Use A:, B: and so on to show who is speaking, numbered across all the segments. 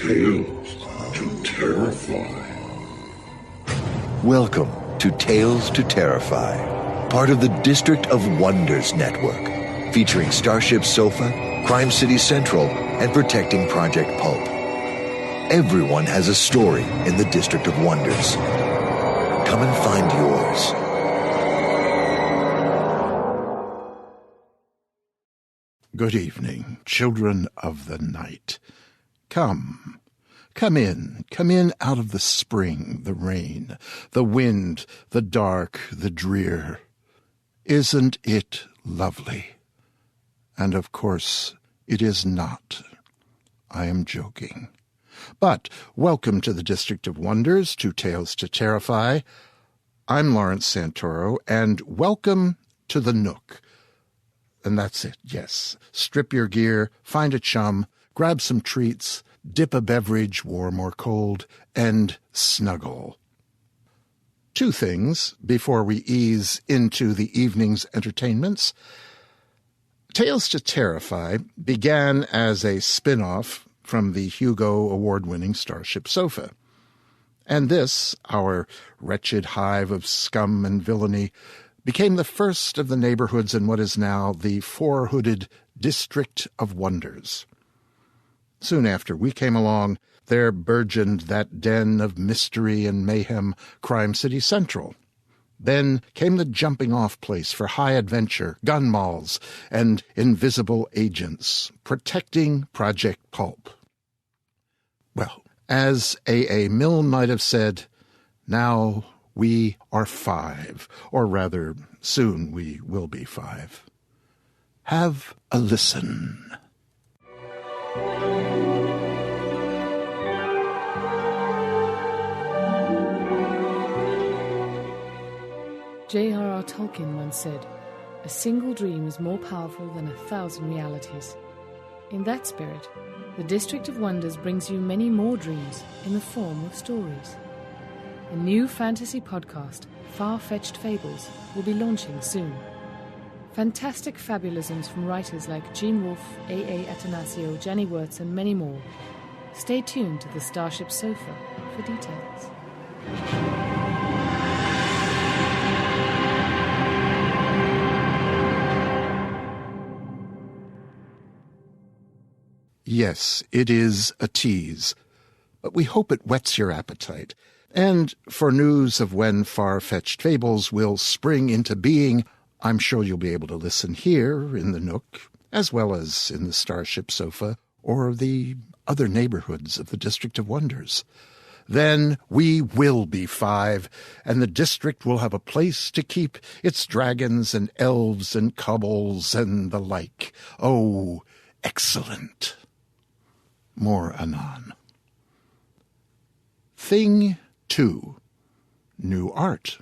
A: Tales to Terrify.
B: Welcome to Tales to Terrify, part of the District of Wonders network, featuring Starship Sofa, Crime City Central, and Protecting Project Pulp. Everyone has a story in the District of Wonders. Come and find yours.
C: Good evening, children of the night. Come in out of the spring, the rain, the wind, the dark, the drear. Isn't it lovely? And of course, it is not. I am joking. But welcome to the District of Wonders, to Tales to Terrify. I'm Lawrence Santoro, and welcome to the Nook. And that's it, yes. Strip your gear, find a chum, grab some treats, dip a beverage, warm or cold, and snuggle. Two things before we ease into the evening's entertainments. Tales to Terrify began as a spin-off from the Hugo Award-winning Starship Sofa. And this, our wretched hive of scum and villainy, became the first of the neighborhoods in what is now the four-hooded District of Wonders. Soon after we came along, there burgeoned that den of mystery and mayhem, Crime City Central. Then came the jumping-off place for high adventure, gun malls, and invisible agents, Protecting Project Pulp. Well, as A.A. Milne might have said, now we are five, or rather, soon we will be five. Have a listen.
D: J.R.R. Tolkien once said, "A single dream is more powerful than 1,000 realities." In that spirit, the District of Wonders brings you many more dreams in the form of stories. A new fantasy podcast, Far-Fetched Fables, will be launching soon. Fantastic fabulisms from writers like Gene Wolfe, A.A. Atanasio, Jenny Wirtz, and many more. Stay tuned to the Starship Sofa for details.
C: Yes, it is a tease, but we hope it whets your appetite. And for news of when Far-Fetched Fables will spring into being, I'm sure you'll be able to listen here in the Nook, as well as in the Starship Sofa or the other neighborhoods of the District of Wonders. Then we will be five, and the district will have a place to keep its dragons and elves and kobolds and the like. Oh, excellent. More anon. Thing 2. New art.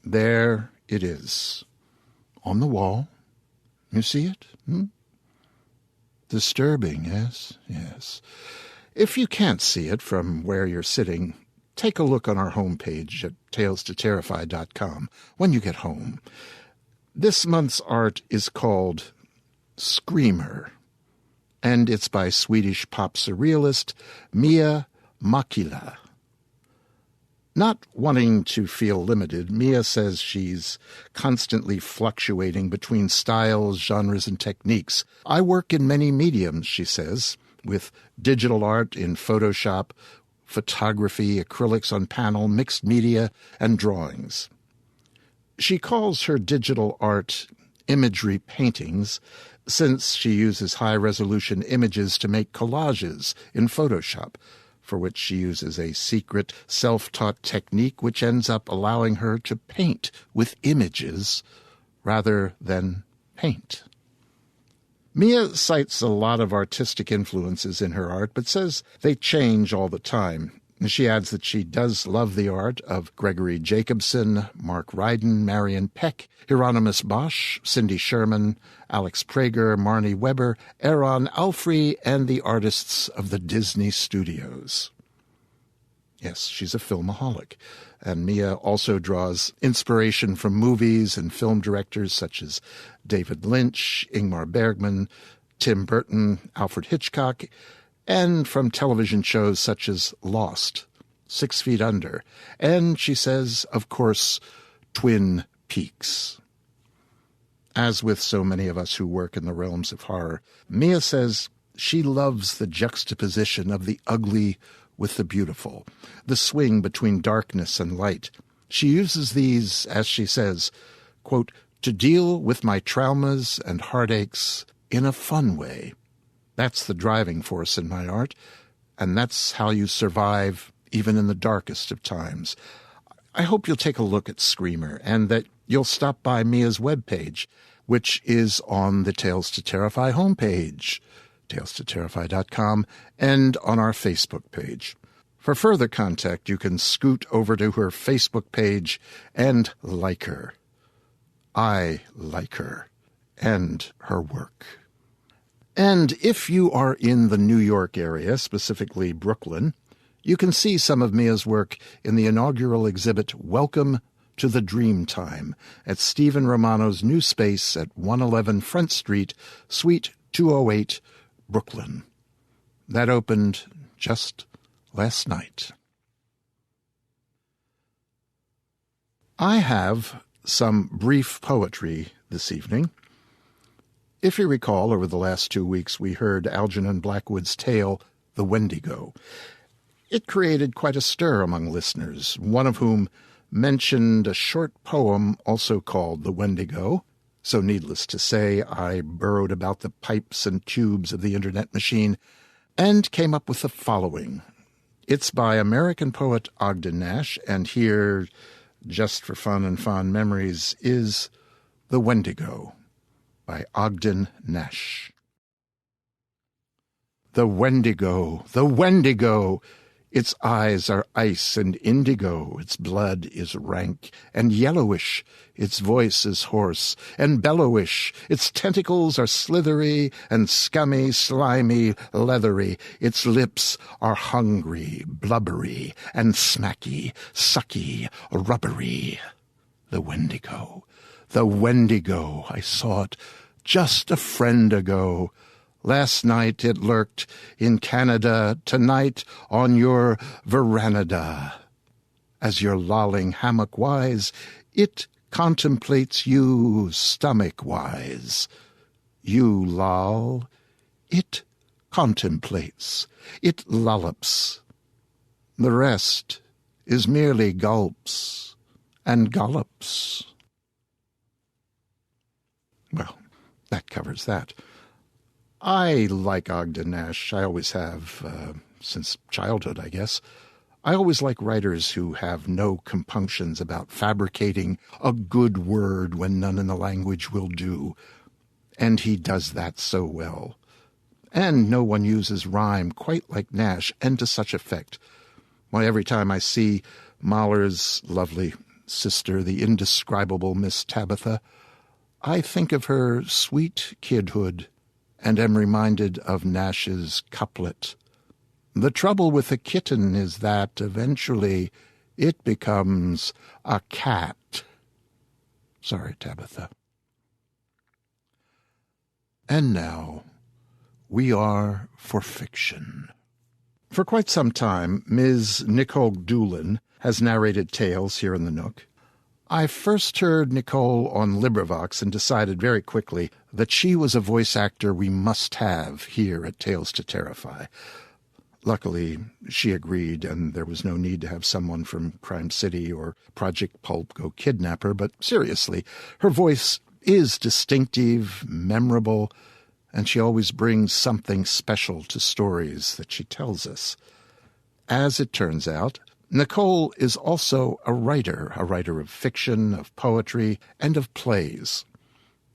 C: There it is. On the wall. You see it? Disturbing, yes, yes. If you can't see it from where you're sitting, take a look on our homepage at talestoterrify.com when you get home. This month's art is called Screamer, and it's by Swedish pop surrealist Mäkilä. Not wanting to feel limited, Mia says she's constantly fluctuating between styles, genres, and techniques. I work in many mediums, she says, with digital art in Photoshop, photography, acrylics on panel, mixed media, and drawings. She calls her digital art imagery paintings, since she uses high-resolution images to make collages in Photoshop, for which she uses a secret, self-taught technique which ends up allowing her to paint with images rather than paint. Mia cites a lot of artistic influences in her art, but says they change all the time. She adds that she does love the art of Gregory Jacobson, Mark Ryden, Marion Peck, Hieronymus Bosch, Cindy Sherman, Alex Prager, Marnie Weber, Aaron Alfrey, and the artists of the Disney Studios. Yes, she's a filmaholic. And Mia also draws inspiration from movies and film directors such as David Lynch, Ingmar Bergman, Tim Burton, Alfred Hitchcock, and from television shows such as Lost, 6 Feet Under, and, she says, of course, Twin Peaks. As with so many of us who work in the realms of horror, Mia says she loves the juxtaposition of the ugly with the beautiful, the swing between darkness and light. She uses these, as she says, quote, to deal with my traumas and heartaches in a fun way. That's the driving force in my art, and that's how you survive even in the darkest of times. I hope you'll take a look at Screamer and that you'll stop by Mia's webpage, which is on the Tales to Terrify homepage, talestoterrify.com, and on our Facebook page. For further contact, you can scoot over to her Facebook page and like her. I like her and her work. And if you are in the New York area, specifically Brooklyn, you can see some of Mia's work in the inaugural exhibit Welcome to the Dreamtime at Stephen Romano's new space at 111 Front Street, Suite 208, Brooklyn. That opened just last night. I have some brief poetry this evening. If you recall, over the last 2 weeks we heard Algernon Blackwood's tale, The Wendigo. It created quite a stir among listeners, one of whom mentioned a short poem also called The Wendigo. So needless to say, I burrowed about the pipes and tubes of the internet machine and came up with the following. It's by American poet Ogden Nash, and here, just for fun and fond memories, is The Wendigo by Ogden Nash. The Wendigo, the Wendigo! Its eyes are ice and indigo, its blood is rank and yellowish, its voice is hoarse and bellowish, its tentacles are slithery and scummy, slimy, leathery, its lips are hungry, blubbery, and smacky, sucky, rubbery. The Wendigo, I saw it just a friend ago. Last night it lurked in Canada, tonight on your veranda. As you're lolling hammock-wise, it contemplates you stomach-wise. You loll, it contemplates, it lollops. The rest is merely gulps and gollops. Well, that covers that. I like Ogden Nash. I always have, since childhood, I guess. I always like writers who have no compunctions about fabricating a good word when none in the language will do. And he does that so well. And no one uses rhyme quite like Nash, and to such effect. Why, every time I see Mahler's lovely sister, the indescribable Miss Tabitha, I think of her sweet kidhood, and am reminded of Nash's couplet. The trouble with a kitten is that eventually it becomes a cat. Sorry, Tabitha. And now we are for fiction. For quite some time, Ms. Nikolle Doolin has narrated tales here in the Nook. I first heard Nikolle on LibriVox and decided very quickly that she was a voice actor we must have here at Tales to Terrify. Luckily, she agreed, and there was no need to have someone from Crime City or Project Pulp go kidnap her, but seriously, her voice is distinctive, memorable, and she always brings something special to stories that she tells us. As it turns out, Nikolle is also a writer of fiction, of poetry, and of plays.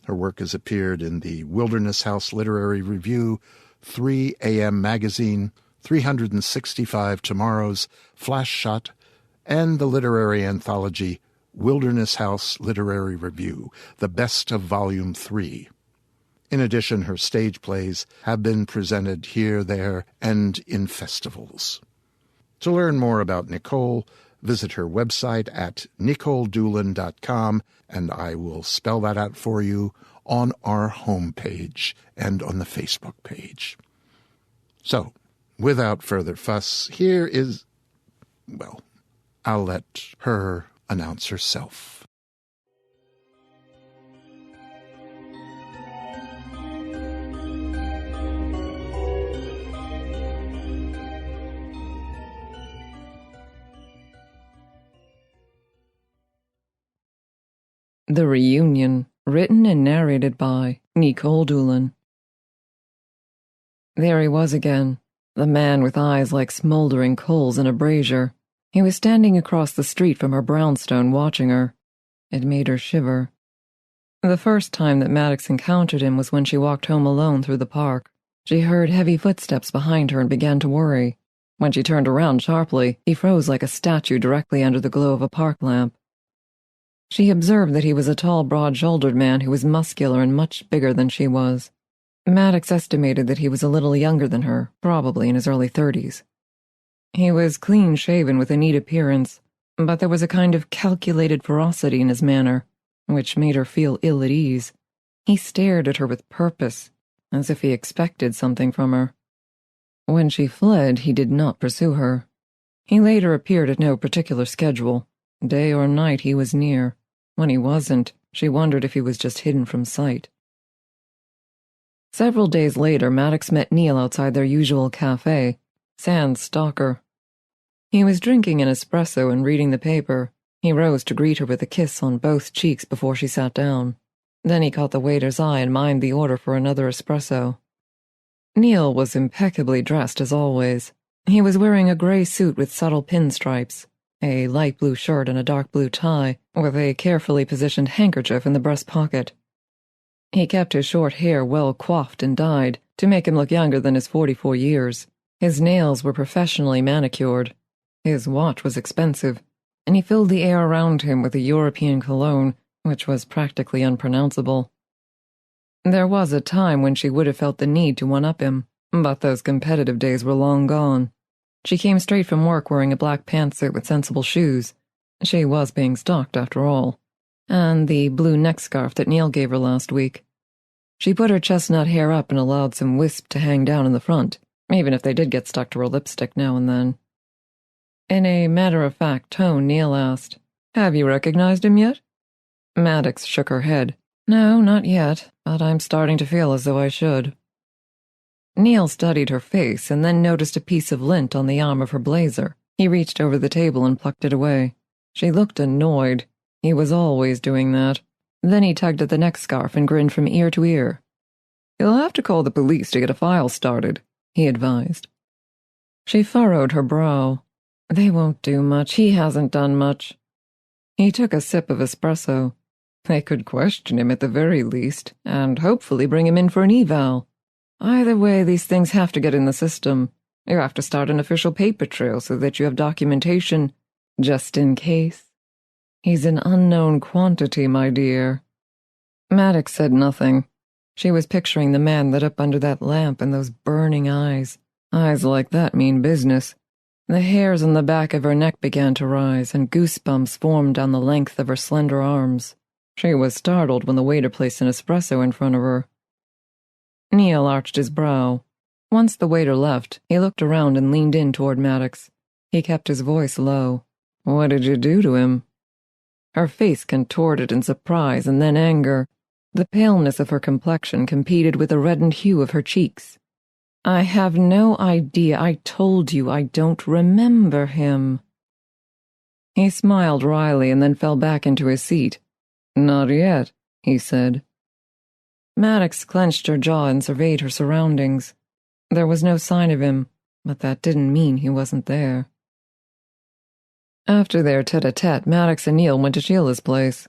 C: Her work has appeared in the Wilderness House Literary Review, 3 AM Magazine, 365 Tomorrows, Flash Shot, and the literary anthology Wilderness House Literary Review, the best of Volume 3. In addition, her stage plays have been presented here, there, and in festivals. To learn more about Nikolle, visit her website at NikolleDoolin.com, and I will spell that out for you on our homepage and on the Facebook page. So, without further fuss, here is... well, I'll let her announce herself.
E: The Reunion, written and narrated by Nikolle Doolin. There he was again, the man with eyes like smoldering coals in a brazier. He was standing across the street from her brownstone watching her. It made her shiver. The first time that Maddox encountered him was when she walked home alone through the park. She heard heavy footsteps behind her and began to worry. When she turned around sharply, he froze like a statue directly under the glow of a park lamp. She observed that he was a tall, broad-shouldered man who was muscular and much bigger than she was. Maddox estimated that he was a little younger than her, probably in his early 30s. He was clean-shaven with a neat appearance, but there was a kind of calculated ferocity in his manner, which made her feel ill at ease. He stared at her with purpose, as if he expected something from her. When she fled, he did not pursue her. He later appeared at no particular schedule. Day or night he was near. When he wasn't, she wondered if he was just hidden from sight. Several days later, Maddox met Neil outside their usual cafe, Sand's Stalker. He was drinking an espresso and reading the paper. He rose to greet her with a kiss on both cheeks before she sat down. Then he caught the waiter's eye and mimed the order for another espresso. Neil was impeccably dressed as always. He was wearing a gray suit with subtle pinstripes, a light blue shirt and a dark blue tie, with a carefully positioned handkerchief in the breast pocket. He kept his short hair well coiffed and dyed, to make him look younger than his 44 years. His nails were professionally manicured. His watch was expensive, and he filled the air around him with a European cologne, which was practically unpronounceable. There was a time when she would have felt the need to one-up him, but those competitive days were long gone. She came straight from work wearing a black pantsuit with sensible shoes. She was being stalked, after all. And the blue neck scarf that Neil gave her last week. She put her chestnut hair up and allowed some wisp to hang down in the front, even if they did get stuck to her lipstick now and then. In a matter-of-fact tone, Neil asked, "Have you recognized him yet?" Maddox shook her head. "No, not yet, but I'm starting to feel as though I should." Neil studied her face and then noticed a piece of lint on the arm of her blazer. He reached over the table and plucked it away. She looked annoyed. He was always doing that. Then he tugged at the neck scarf and grinned from ear to ear. "You'll have to call the police to get a file started," he advised. She furrowed her brow. "They won't do much. He hasn't done much." He took a sip of espresso. They could question him at the very least, and hopefully bring him in for an eval. Either way, these things have to get in the system. You have to start an official paper trail so that you have documentation, just in case. He's an unknown quantity, my dear. Maddox said nothing. She was picturing the man lit up under that lamp and those burning eyes. Eyes like that mean business. The hairs on the back of her neck began to rise, and goosebumps formed down the length of her slender arms. She was startled when the waiter placed an espresso in front of her. Neil arched his brow. Once the waiter left, he looked around and leaned in toward Maddox. He kept his voice low. "What did you do to him?" Her face contorted in surprise and then anger. The paleness of her complexion competed with the reddened hue of her cheeks. "I have no idea. I told you I don't remember him." He smiled wryly and then fell back into his seat. "Not yet," he said. Maddox clenched her jaw and surveyed her surroundings. There was no sign of him, but that didn't mean he wasn't there. After their tete-a-tete, Maddox and Neil went to Sheila's place.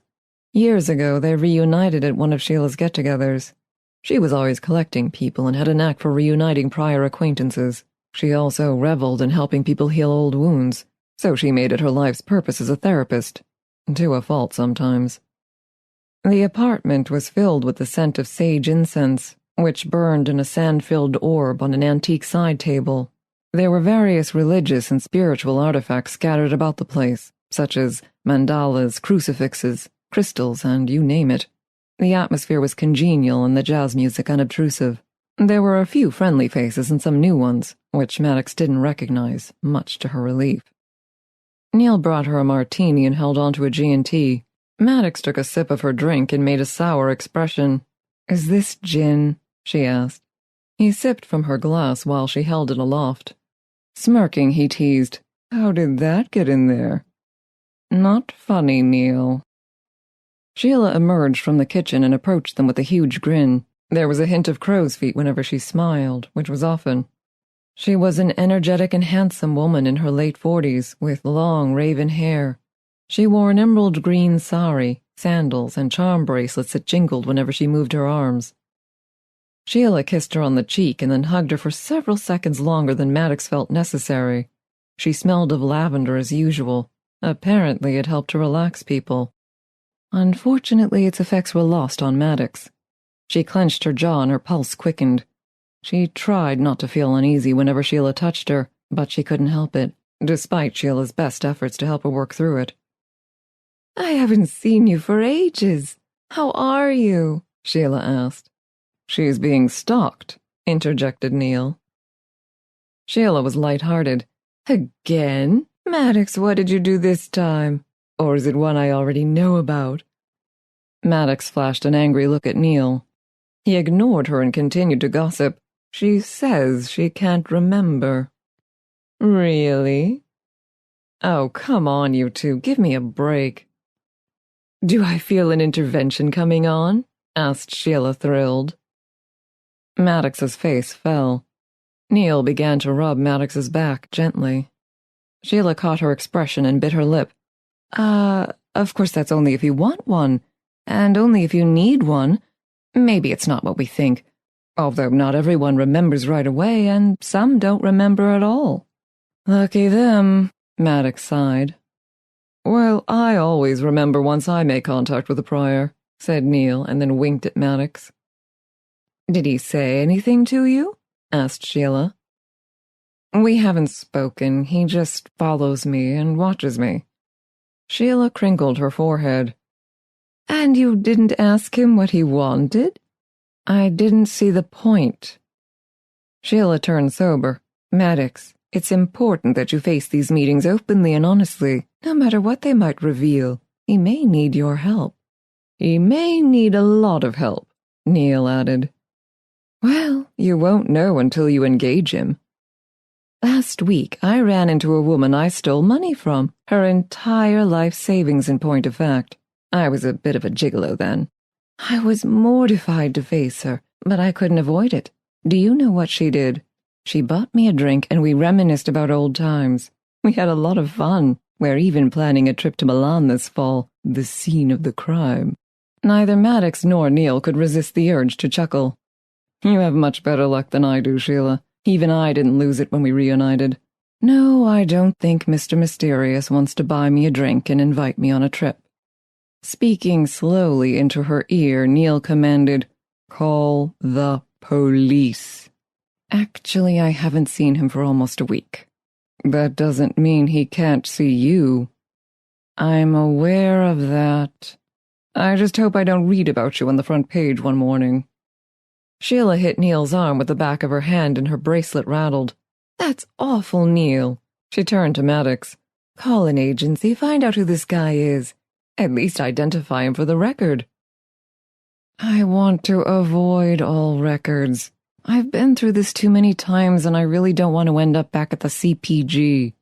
E: Years ago, they reunited at one of Sheila's get-togethers. She was always collecting people and had a knack for reuniting prior acquaintances. She also reveled in helping people heal old wounds, so she made it her life's purpose as a therapist. To a fault sometimes. The apartment was filled with the scent of sage incense, which burned in a sand-filled orb on an antique side table. There were various religious and spiritual artifacts scattered about the place, such as mandalas, crucifixes, crystals, and you name it. The atmosphere was congenial and the jazz music unobtrusive. There were a few friendly faces and some new ones, which Maddox didn't recognize, much to her relief. Neil brought her a martini and held on to a G&T. Maddox took a sip of her drink and made a sour expression. "Is this gin?" she asked. He sipped from her glass while she held it aloft. Smirking, he teased, "How did that get in there?" "Not funny, Neil." Sheila emerged from the kitchen and approached them with a huge grin. There was a hint of crow's feet whenever she smiled, which was often. She was an energetic and handsome woman in her late 40s, with long raven hair. She wore an emerald green sari, sandals, and charm bracelets that jingled whenever she moved her arms. Sheila kissed her on the cheek and then hugged her for several seconds longer than Maddox felt necessary. She smelled of lavender as usual. Apparently it helped to relax people. Unfortunately, its effects were lost on Maddox. She clenched her jaw and her pulse quickened. She tried not to feel uneasy whenever Sheila touched her, but she couldn't help it, despite Sheila's best efforts to help her work through it. "I haven't seen you for ages. How are you?" Sheila asked. "She's being stalked," interjected Neil. Sheila was light-hearted. "Again? Maddox, what did you do this time? Or is it one I already know about?" Maddox flashed an angry look at Neil. He ignored her and continued to gossip. "She says she can't remember." "Really?" "Oh, come on, you two. Give me a break." "Do I feel an intervention coming on?" asked Sheila, thrilled. Maddox's face fell. Neil began to rub Maddox's back gently. Sheila caught her expression and bit her lip. Of course that's only if you want one, and only if you need one. Maybe it's not what we think, although not everyone remembers right away, and some don't remember at all." "Lucky them," Maddox sighed. "Well, I always remember once I make contact with a prior," said Neil, and then winked at Maddox. "Did he say anything to you?" asked Sheila. "We haven't spoken. He just follows me and watches me." Sheila crinkled her forehead. "And you didn't ask him what he wanted?" "I didn't see the point." Sheila turned sober. "Maddox, it's important that you face these meetings openly and honestly, no matter what they might reveal. He may need your help." "He may need a lot of help," Neil added. "Well, you won't know until you engage him. Last week, I ran into a woman I stole money from, her entire life savings in point of fact. I was a bit of a gigolo then. I was mortified to face her, but I couldn't avoid it. Do you know what she did? She bought me a drink and we reminisced about old times. We had a lot of fun. We're even planning a trip to Milan this fall, the scene of the crime." Neither Maddox nor Neil could resist the urge to chuckle. "You have much better luck than I do, Sheila. Even I didn't lose it when we reunited. No, I don't think Mr. Mysterious wants to buy me a drink and invite me on a trip." Speaking slowly into her ear, Neil commanded, "Call the police." "Actually, I haven't seen him for almost a week." "That doesn't mean he can't see you." "I'm aware of that. I just hope I don't read about you on the front page one morning." Sheila hit Neil's arm with the back of her hand and her bracelet rattled. "That's awful, Neil." She turned to Maddox. "Call an agency, find out who this guy is. At least identify him for the record." "I want to avoid all records. I've been through this too many times and I really don't want to end up back at the CPG."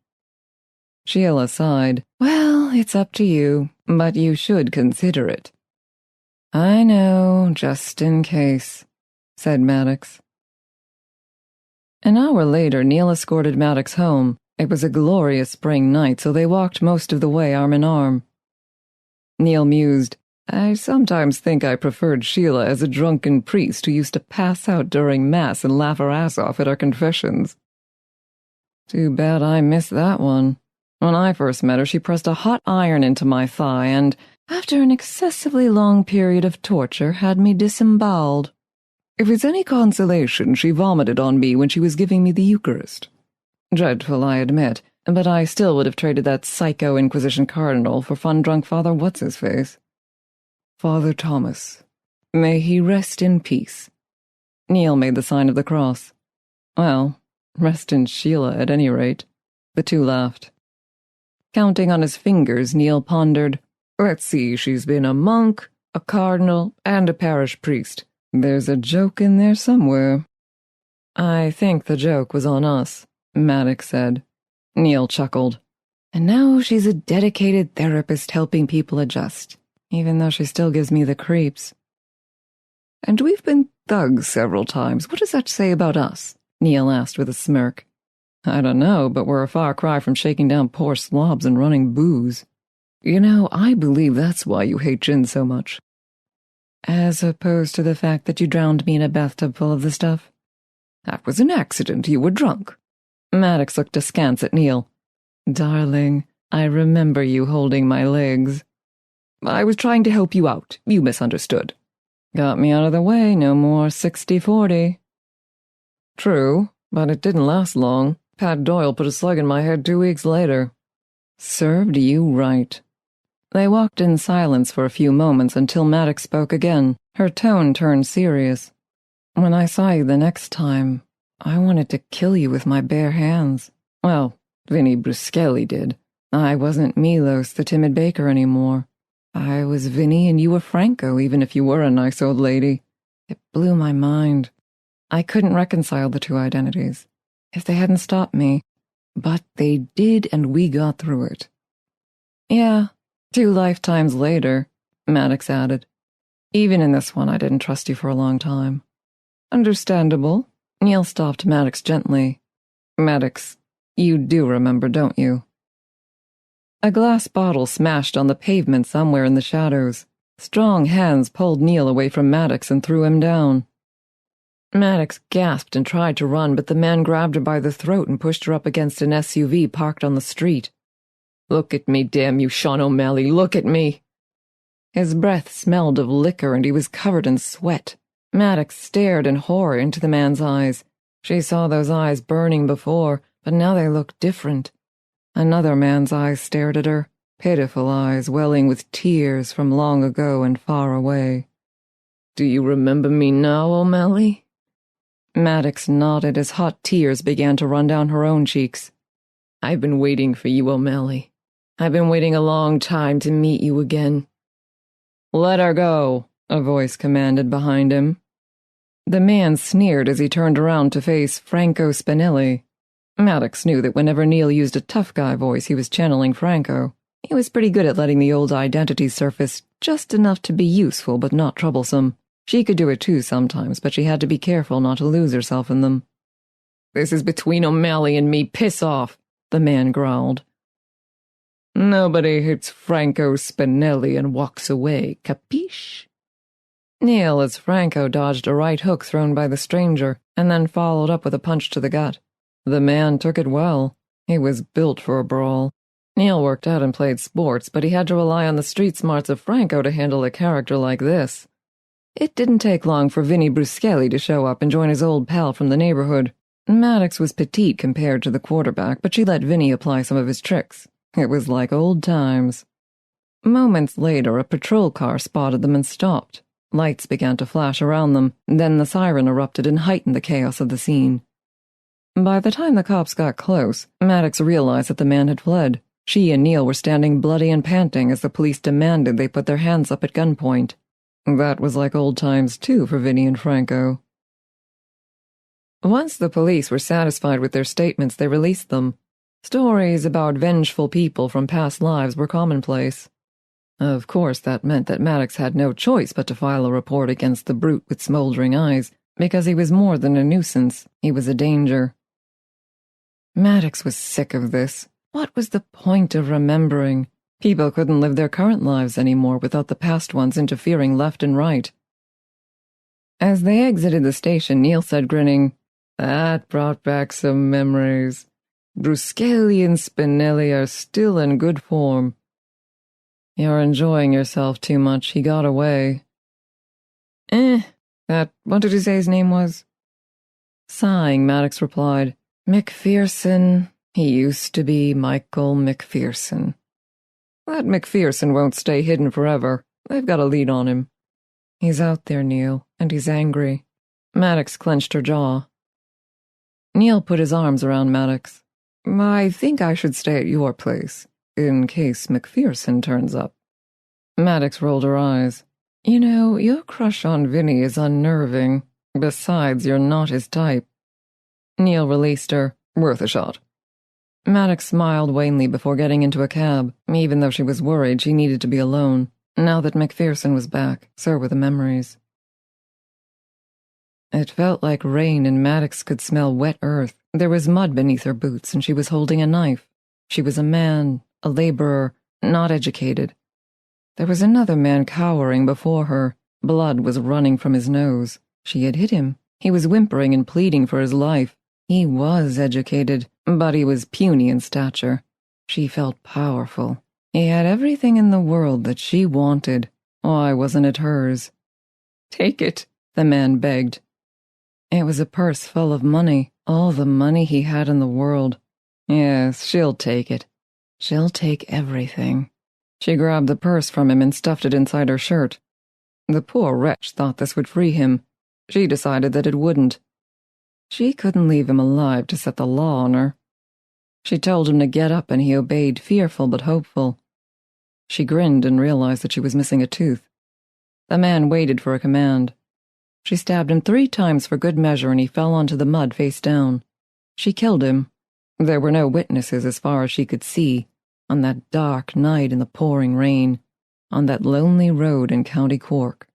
E: Sheila sighed. "Well, it's up to you, but you should consider it." "I know, just in case," said Maddox. An hour later, Neil escorted Maddox home. It was a glorious spring night, so they walked most of the way arm in arm. Neil mused, "I sometimes think I preferred Sheila as a drunken priest who used to pass out during Mass and laugh her ass off at our confessions. Too bad I missed that one. When I first met her, she pressed a hot iron into my thigh and, after an excessively long period of torture, had me disemboweled. If it's any consolation, she vomited on me when she was giving me the Eucharist. Dreadful, I admit, but I still would have traded that psycho Inquisition cardinal for fun-drunk Father What's-His-Face. Father Thomas. May he rest in peace." Neil made the sign of the cross. Well, rest in Sheila at any rate. The two laughed. Counting on his fingers, Neil pondered, let's see, she's been a monk, a cardinal, and a parish priest. There's a joke in there somewhere. I think the joke was on us, Maddox said. Neil chuckled. And now she's a dedicated therapist helping people adjust, even though she still gives me the creeps. And we've been thugs several times. What does that say about us? Neil asked with a smirk. I don't know, but we're a far cry from shaking down poor slobs and running booze. You know, I believe that's why you hate gin so much. As opposed to the fact that you drowned me in a bathtub full of the stuff? That was an accident. You were drunk. Maddox looked askance at Neil. Darling, I remember you holding my legs. I was trying to help you out. You misunderstood. Got me out of the way, no more 60-40. True, but it didn't last long. Pat Doyle put a slug in my head 2 weeks later. Served you right. They walked in silence for a few moments until Maddox spoke again. Her tone turned serious. When I saw you the next time, I wanted to kill you with my bare hands. Well, Vinnie Bruscelli did. I wasn't Milos, the timid baker, anymore. I was Vinnie and you were Franco, even if you were a nice old lady. It blew my mind. I couldn't reconcile the two identities, if they hadn't stopped me. But they did, and we got through it. Yeah, 2 lifetimes later, Maddox added. Even in this one, I didn't trust you for a long time. Understandable. Neil stopped Maddox gently. Maddox, you do remember, don't you? A glass bottle smashed on the pavement somewhere in the shadows. Strong hands pulled Neil away from Maddox and threw him down. Maddox gasped and tried to run, but the man grabbed her by the throat and pushed her up against an SUV parked on the street. Look at me, damn you, Sean O'Malley, look at me! His breath smelled of liquor and he was covered in sweat. Maddox stared in horror into the man's eyes. She saw those eyes burning before, but now they looked different. Another man's eyes stared at her, pitiful eyes welling with tears from long ago and far away. Do you remember me now, O'Malley? Maddox nodded as hot tears began to run down her own cheeks. I've been waiting for you, O'Malley. I've been waiting a long time to meet you again. Let her go, a voice commanded behind him. The man sneered as he turned around to face Franco Spinelli. Maddox knew that whenever Neil used a tough guy voice, he was channeling Franco. He was pretty good at letting the old identity surface, just enough to be useful but not troublesome. She could do it too sometimes, but she had to be careful not to lose herself in them. This is between O'Malley and me, piss off, the man growled. Nobody hits Franco Spinelli and walks away, capiche? Neil, as Franco dodged a right hook thrown by the stranger, and then followed up with a punch to the gut. The man took it well. He was built for a brawl. Neil worked out and played sports, but he had to rely on the street smarts of Franco to handle a character like this. It didn't take long for Vinnie Bruscelli to show up and join his old pal from the neighborhood. Maddox was petite compared to the quarterback, but she let Vinnie apply some of his tricks. It was like old times. Moments later, a patrol car spotted them and stopped. Lights began to flash around them, then the siren erupted and heightened the chaos of the scene. By the time the cops got close, Maddox realized that the man had fled. She and Neil were standing bloody and panting as the police demanded they put their hands up at gunpoint. That was like old times, too, for Vinnie and Franco. Once the police were satisfied with their statements, they released them. Stories about vengeful people from past lives were commonplace. Of course, that meant that Maddox had no choice but to file a report against the brute with smoldering eyes, because he was more than a nuisance, he was a danger. Maddox was sick of this. What was the point of remembering? People couldn't live their current lives anymore without the past ones interfering left and right. As they exited the station, Neil said, grinning, That brought back some memories. Bruscelli and Spinelli are still in good form. You're enjoying yourself too much. He got away. What did you say his name was? Sighing, Maddox replied, McPherson. He used to be Michael McPherson. That McPherson won't stay hidden forever. They've got a lead on him. He's out there, Neil, and he's angry. Maddox clenched her jaw. Neil put his arms around Maddox. I think I should stay at your place, in case McPherson turns up. Maddox rolled her eyes. You know, your crush on Vinny is unnerving. Besides, you're not his type. Neil released her. Worth a shot. Maddox smiled wanly before getting into a cab, even though she was worried she needed to be alone. Now that McPherson was back, so were the memories. It felt like rain, and Maddox could smell wet earth. There was mud beneath her boots, and she was holding a knife. She was a man, a laborer, not educated. There was another man cowering before her. Blood was running from his nose. She had hit him. He was whimpering and pleading for his life. He was educated, but he was puny in stature. She felt powerful. He had everything in the world that she wanted. Why wasn't it hers? Take it, the man begged. It was a purse full of money, all the money he had in the world. Yes, she'll take it. She'll take everything. She grabbed the purse from him and stuffed it inside her shirt. The poor wretch thought this would free him. She decided that it wouldn't. She couldn't leave him alive to set the law on her. She told him to get up, and he obeyed, fearful but hopeful. She grinned and realized that she was missing a tooth. The man waited for a command. She stabbed him 3 times for good measure, and he fell onto the mud face down. She killed him. There were no witnesses as far as she could see, on that dark night in the pouring rain, on that lonely road in County Cork.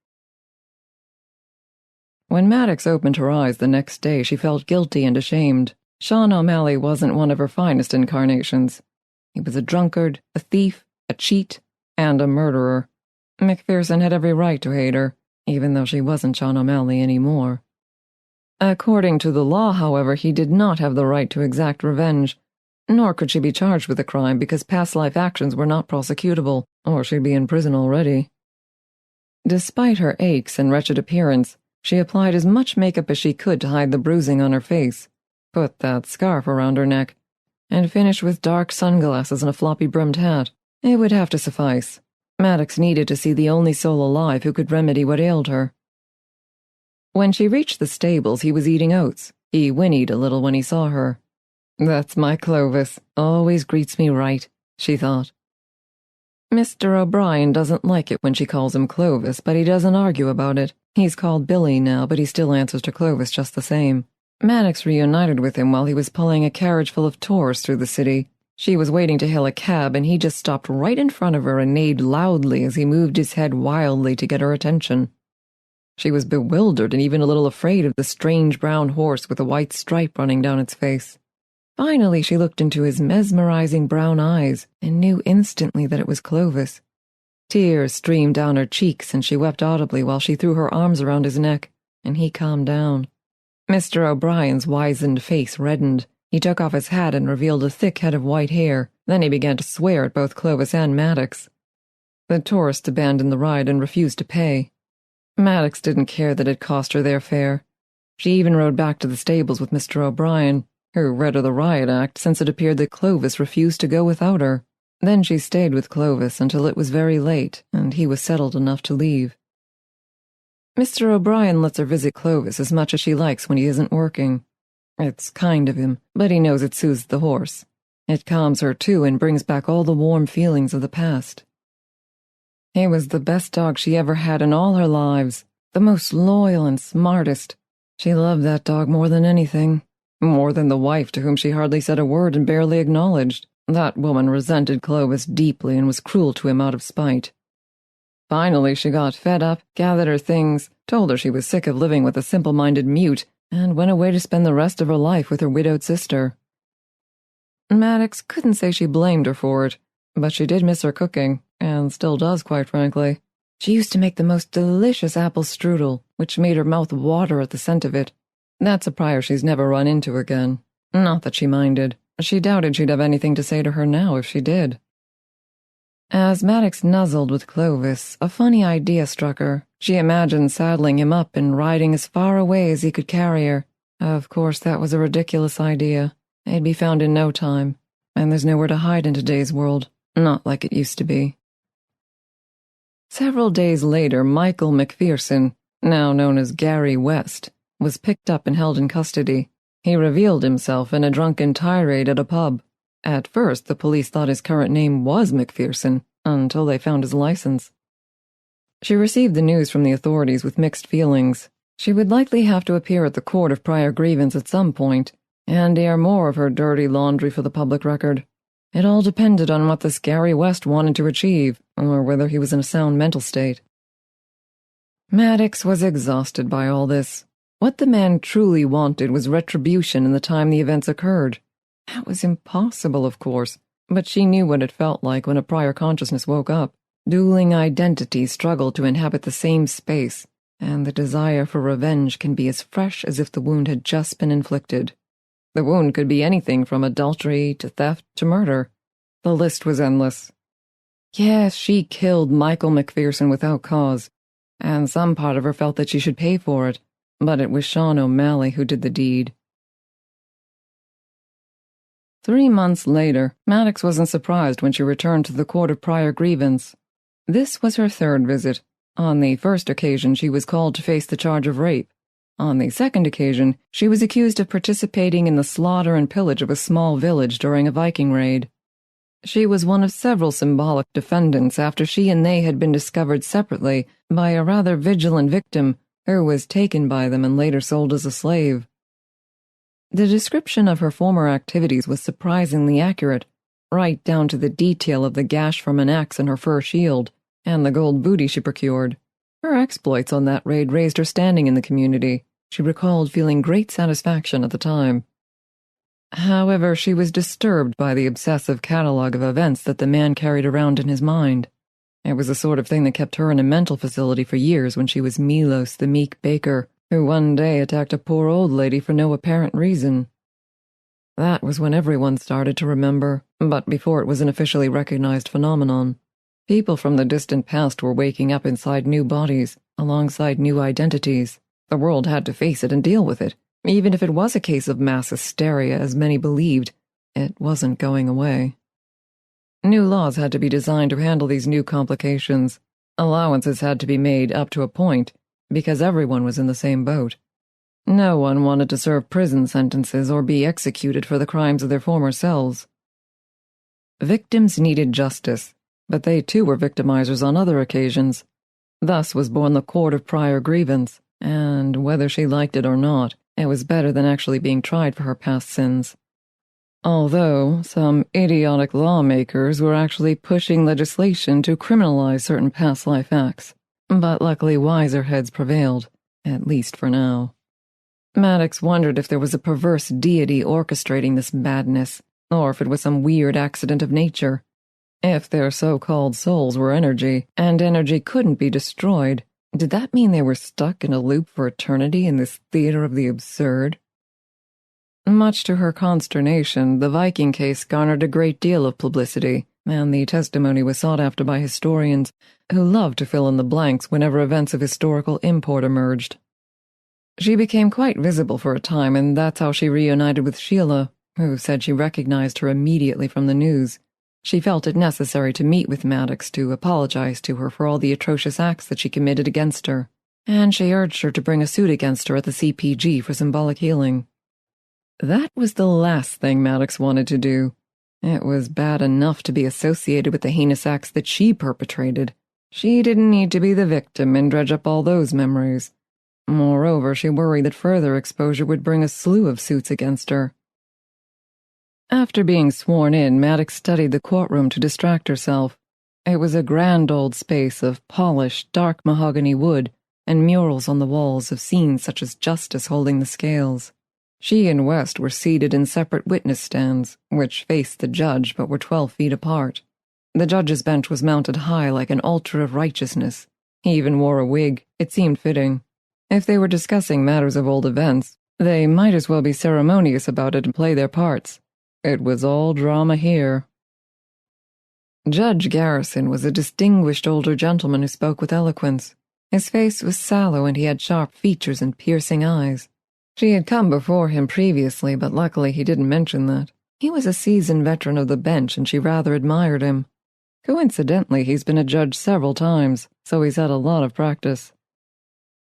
E: When Maddox opened her eyes the next day, she felt guilty and ashamed. Sean O'Malley wasn't one of her finest incarnations. He was a drunkard, a thief, a cheat, and a murderer. McPherson had every right to hate her, even though she wasn't Sean O'Malley anymore. According to the law, however, he did not have the right to exact revenge, nor could she be charged with a crime because past life actions were not prosecutable, or she'd be in prison already. Despite her aches and wretched appearance, she applied as much makeup as she could to hide the bruising on her face, put that scarf around her neck, and finished with dark sunglasses and a floppy-brimmed hat. It would have to suffice. Maddox needed to see the only soul alive who could remedy what ailed her. When she reached the stables, he was eating oats. He whinnied a little when he saw her. That's my Clovis. Always greets me right, she thought. Mr. O'Brien doesn't like it when she calls him Clovis, but he doesn't argue about it. He's called Billy now, but he still answers to Clovis just the same. Maddox reunited with him while he was pulling a carriage full of tourists through the city. She was waiting to hail a cab, and he just stopped right in front of her and neighed loudly as he moved his head wildly to get her attention. She was bewildered and even a little afraid of the strange brown horse with a white stripe running down its face. Finally, she looked into his mesmerizing brown eyes and knew instantly that it was Clovis. Tears streamed down her cheeks, and she wept audibly while she threw her arms around his neck, and he calmed down. Mr. O'Brien's wizened face reddened. He took off his hat and revealed a thick head of white hair. Then he began to swear at both Clovis and Maddox. The tourists abandoned the ride and refused to pay. Maddox didn't care that it cost her their fare. She even rode back to the stables with Mr. O'Brien, who read her the riot act since it appeared that Clovis refused to go without her. Then she stayed with Clovis until it was very late, and he was settled enough to leave. Mr. O'Brien lets her visit Clovis as much as she likes when he isn't working. It's kind of him, but he knows it soothes the horse. It calms her, too, and brings back all the warm feelings of the past. He was the best dog she ever had in all her lives, the most loyal and smartest. She loved that dog more than anything, more than the wife to whom she hardly said a word and barely acknowledged. That woman resented Clovis deeply and was cruel to him out of spite. Finally, she got fed up, gathered her things, told her she was sick of living with a simple-minded mute, and went away to spend the rest of her life with her widowed sister. Maddox couldn't say she blamed her for it, but she did miss her cooking, and still does, quite frankly. She used to make the most delicious apple strudel, which made her mouth water at the scent of it. That's a prior she's never run into again. Not that she minded. She doubted she'd have anything to say to her now if she did. As Maddox nuzzled with Clovis, a funny idea struck her. She imagined saddling him up and riding as far away as he could carry her. Of course, that was a ridiculous idea. They'd be found in no time, and there's nowhere to hide in today's world, not like it used to be. Several days later, Michael McPherson, now known as Gary West, was picked up and held in custody. He revealed himself in a drunken tirade at a pub. At first, the police thought his current name was McPherson, until they found his license. She received the news from the authorities with mixed feelings. She would likely have to appear at the court of prior grievance at some point, and air more of her dirty laundry for the public record. It all depended on what this Gary West wanted to achieve, or whether he was in a sound mental state. Maddox was exhausted by all this. What the man truly wanted was retribution in the time the events occurred. That was impossible, of course, but she knew what it felt like when a prior consciousness woke up. Dueling identities struggled to inhabit the same space, and the desire for revenge can be as fresh as if the wound had just been inflicted. The wound could be anything from adultery to theft to murder. The list was endless. Yes, she killed Michael McPherson without cause, and some part of her felt that she should pay for it, but it was Sean O'Malley who did the deed. 3 months later, Maddox wasn't surprised when she returned to the court of prior grievance. This was her 3rd visit. On the first occasion, she was called to face the charge of rape. On the second occasion, she was accused of participating in the slaughter and pillage of a small village during a Viking raid. She was one of several symbolic defendants after she and they had been discovered separately by a rather vigilant victim who was taken by them and later sold as a slave. The description of her former activities was surprisingly accurate, right down to the detail of the gash from an axe in her fur shield and the gold booty she procured. Her exploits on that raid raised her standing in the community. She recalled feeling great satisfaction at the time. However, she was disturbed by the obsessive catalogue of events that the man carried around in his mind. It was the sort of thing that kept her in a mental facility for years when she was Milos, the meek baker, who one day attacked a poor old lady for no apparent reason. That was when everyone started to remember, but before it was an officially recognized phenomenon. People from the distant past were waking up inside new bodies, alongside new identities. The world had to face it and deal with it. Even if it was a case of mass hysteria, as many believed, it wasn't going away. New laws had to be designed to handle these new complications. Allowances had to be made up to a point, because everyone was in the same boat. No one wanted to serve prison sentences or be executed for the crimes of their former selves. Victims needed justice, but they too were victimizers on other occasions. Thus was born the court of prior grievance, and whether she liked it or not, it was better than actually being tried for her past sins. Although some idiotic lawmakers were actually pushing legislation to criminalize certain past life acts, but luckily wiser heads prevailed, at least for now. Maddox wondered if there was a perverse deity orchestrating this madness, or if it was some weird accident of nature. If their so-called souls were energy, and energy couldn't be destroyed, did that mean they were stuck in a loop for eternity in this theater of the absurd? Much to her consternation, the Viking case garnered a great deal of publicity, and the testimony was sought after by historians who loved to fill in the blanks whenever events of historical import emerged. She became quite visible for a time, and that's how she reunited with Sheila, who said she recognized her immediately from the news. She felt it necessary to meet with Maddox to apologize to her for all the atrocious acts that she committed against her, and she urged her to bring a suit against her at the CPG for symbolic healing. That was the last thing Maddox wanted to do. It was bad enough to be associated with the heinous acts that she perpetrated. She didn't need to be the victim and dredge up all those memories. Moreover, she worried that further exposure would bring a slew of suits against her. After being sworn in, Maddox studied the courtroom to distract herself. It was a grand old space of polished, dark mahogany wood and murals on the walls of scenes such as Justice holding the scales. She and West were seated in separate witness stands, which faced the judge but were 12 feet apart. The judge's bench was mounted high like an altar of righteousness. He even wore a wig. It seemed fitting. If they were discussing matters of old events, they might as well be ceremonious about it and play their parts. It was all drama here. Judge Garrison was a distinguished older gentleman who spoke with eloquence. His face was sallow and he had sharp features and piercing eyes. She had come before him previously, but luckily he didn't mention that. He was a seasoned veteran of the bench and she rather admired him. Coincidentally, he's been a judge several times, so he's had a lot of practice.